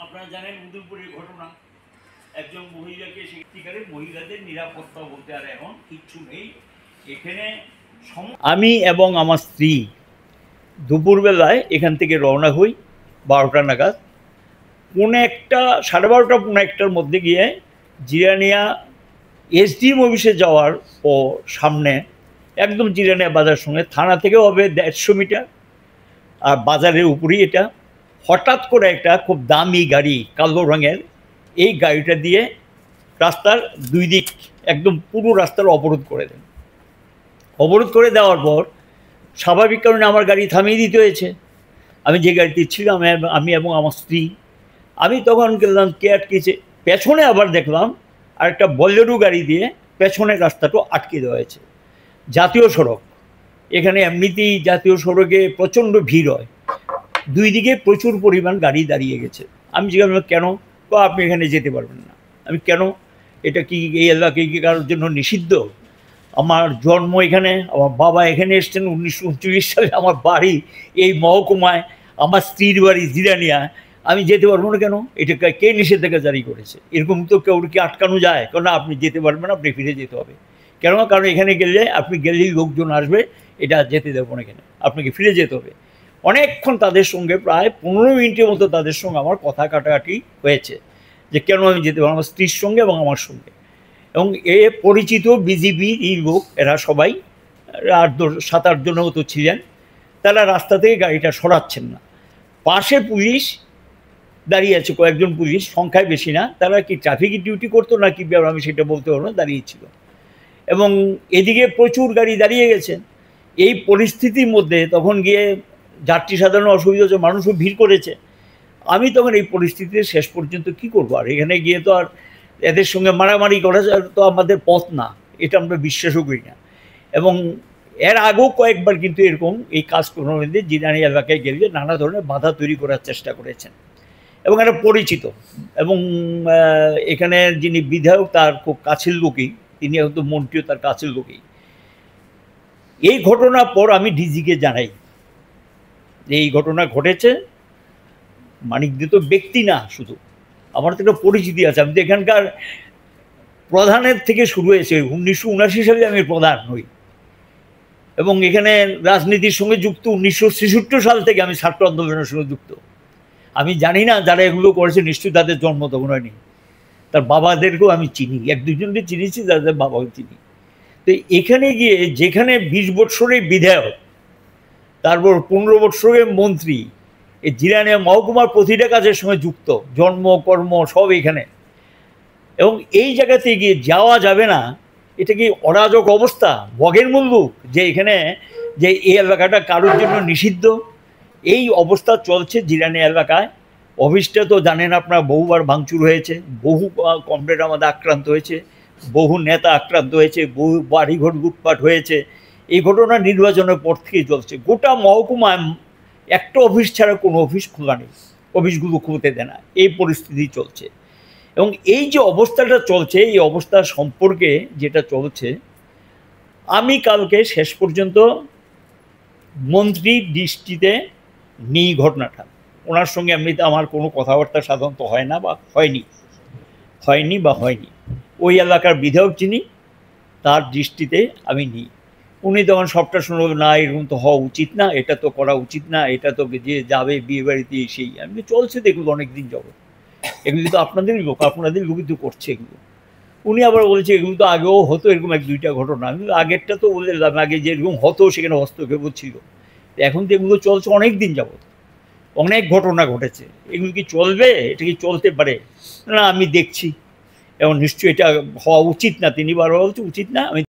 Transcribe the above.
আপনারা জানেন উদয়পুরের ঘটনা, একজন মহিলাকে সত্যিকারের মহিলাদের নিরাপত্তা বলতে আর এখন কিচ্ছু নেই এখানে। আমি এবং আমার স্ত্রী দুপুরবেলায় এখান থেকে রওনা হই 12টা নাগাদ। 12:30 মধ্যে গিয়ে জিরানিয়া এসডিএম অফিসে যাওয়ার সামনে একদম জিরানিয়া বাজার সঙ্গে থানা থেকে হবে 150 মিটার, আর বাজারের উপরেই এটা। হঠাৎ করে একটা খুব দামি গাড়ি কালো রঙের, এই গাড়িটা দিয়ে রাস্তার দুই দিক একদম পুরো রাস্তার অবরোধ করে দেন। অবরোধ করে দেওয়ার পর স্বাভাবিক কারণে আমার গাড়ি থামিয়ে দিতে হয়েছে। আমি যে গাড়িতে ছিলাম আমি এবং আমার স্ত্রী, আমি তখন গেলাম কে আটকেছে, পেছনে আবার দেখলাম আর একটা বোলেরো গাড়ি দিয়ে পেছনের রাস্তাটা আটকে দেওয়া হয়েছে। জাতীয় সড়ক, এখানে এমনিতেই জাতীয় সড়কে প্রচণ্ড ভিড় হয়, দুই দিকে প্রচুর পরিমাণ গাড়ি দাঁড়িয়ে গেছে। আমি জিজ্ঞাসা কেন, তো আপনি এখানে যেতে পারবেন না। আমি কেন, এটা কি এই এলাকায় কি কারোর জন্য নিষিদ্ধ? আমার জন্ম এখানে, আমার বাবা এখানে এসছেন 1939 সালে, আমার বাড়ি এই মহকুমায়, আমার স্ত্রীর বাড়ি জিরানিয়া, আমি যেতে পারবো না কেন? এটা কে নিষেধাজ্ঞা জারি করেছে? এরকম তো কেউ কি আটকানো যায়? কারণ আপনি যেতে পারবেন, আপনি ফিরে যেতে হবে। কেন? কারণ এখানে গেলে আপনি গেলেই লোকজন আসবে, এটা যেতে দেবো না, এখানে আপনাকে ফিরে যেতে হবে। অনেকক্ষণ তাদের সঙ্গে প্রায় 15 মিনিটের মতো তাদের সঙ্গে আমার কথা কাটাকাটি হয়েছে যে কেন আমি যেতে পারবো, আমার স্ত্রীর সঙ্গে এবং আমার সঙ্গে। এবং এ পরিচিত বিজেপি এই লোক, এরা সবাই 7-8 জনের মতো ছিলেন। তারা রাস্তা থেকে গাড়িটা সরাচ্ছেন না। পাশে পুলিশ দাঁড়িয়ে আছে, কয়েকজন পুলিশ, সংখ্যায় বেশি না। তারা কি ট্রাফিকের ডিউটি করতো না কি আমি সেটা বলতে পারবো না, দাঁড়িয়েছিল। এবং এদিকে প্রচুর গাড়ি দাঁড়িয়ে গেছে। এই পরিস্থিতির মধ্যে তখন গিয়ে যাত্রী সাধারণ অসুবিধা হচ্ছে, মানুষও ভিড় করেছে। আমি তখন এই পরিস্থিতিতে শেষ পর্যন্ত কি করবো, আর এখানে গিয়ে তো আর এদের সঙ্গে মারামারি করা তো আমাদের পথ না, এটা আমরা বিশ্বাসও করি না। এবং এর আগেও কয়েকবার কিন্তু এরকম এই কাজকর্মে জিরানি এলাকায় গেলে নানা ধরনের বাধা তৈরি করার চেষ্টা করেছেন। এবং এটা পরিচিত, এবং এখানে যিনি বিধায়ক তার খুব কাছের লোকই, তিনি হয়তো মন্ত্রীও তার কাছের লোকই। এই ঘটনার পর আমি ডিজিকে জানাই যে এই ঘটনা ঘটেছে। মানিকদে তো ব্যক্তি না শুধু, আমার তো একটা পরিচিতি আছে। আমি তো এখানকার প্রধানের থেকে শুরু হয়েছে, 1979 সালে আমি প্রধান হই, এবং এখানে রাজনীতির সঙ্গে যুক্ত 1966 সাল থেকে আমি ছাত্র আন্দোলনের সঙ্গে যুক্ত। আমি জানি না যারা এগুলো করেছে নিশ্চয়ই তাদের জন্ম তখন হয়নি, তার বাবাদেরকেও আমি চিনি, 1-2 জনকে চিনিছি, তাদের বাবাকে চিনি। তো এখানে গিয়ে যেখানে 20 বৎসরের বিধায়ক, তারপর 15 বৎসরের মন্ত্রী, এই জিরানিয়া মহকুমার প্রতিটা কাজের সঙ্গে যুক্ত, জন্ম কর্ম সব এখানে, এবং এই জায়গাতে গিয়ে যাওয়া যাবে না, এটা কি অরাজক অবস্থা, বগের মুল্লুক যে এখানে যে এই এলাকাটা কারোর জন্য নিষিদ্ধ, এই অবস্থা চলছে জিরানিয়া এলাকায়। অফিসটা তো জানেন আপনার, বহুবার ভাঙচুর হয়েছে, বহু কমরেড আমাদের আক্রান্ত হয়েছে, বহু নেতা আক্রান্ত হয়েছে, বহু বাড়িঘর লুটপাট হয়েছে। এই ঘটনা নির্বাচনের পর থেকেই চলছে। গোটা মহকুমায় একটা অফিস ছাড়া কোনো অফিস খোলা নেই, অফিসগুলো খুলতে দেয় না, এই পরিস্থিতি চলছে। এবং এই যে অবস্থাটা চলছে, এই অবস্থা সম্পর্কে যেটা চলছে, আমি কালকে শেষ পর্যন্ত মন্ত্রীর দৃষ্টিতে নিই ঘটনাটা। ওনার সঙ্গে এমনিতে আমার কোনো কথাবার্তা সাধারণত হয় না, বা হয়নি। ওই এলাকার বিধায়ক যিনি, তার দৃষ্টিতে আমি নিই। উনি তখন সবটা শুনল, না এরকম তো হওয়া উচিত না, এটা তো করা উচিত না, এটা তো যে যাবে বিয়ে বাড়িতে সেই। আমি চলছে তো এগুলো অনেক দিন যাবত, এগুলি তো আপনাদের লোকই তো করছে এগুলো। উনি আবার বলছে এগুলো তো আগেও হতো, এরকম 1-2টা ঘটনা। আমি আগেরটা তো বললাম, আগে যেরকম হতো সেখানে হস্তক্ষেপ ছিল, এখন তো এগুলো চলছে অনেক দিন যাবত, অনেক ঘটনা ঘটেছে। এগুলো কি চলবে? এটা কি চলতে পারে? না, আমি দেখছি, এবং নিশ্চয়ই এটা হওয়া উচিত না। তিনি বারবার বলছে উচিত না। আমি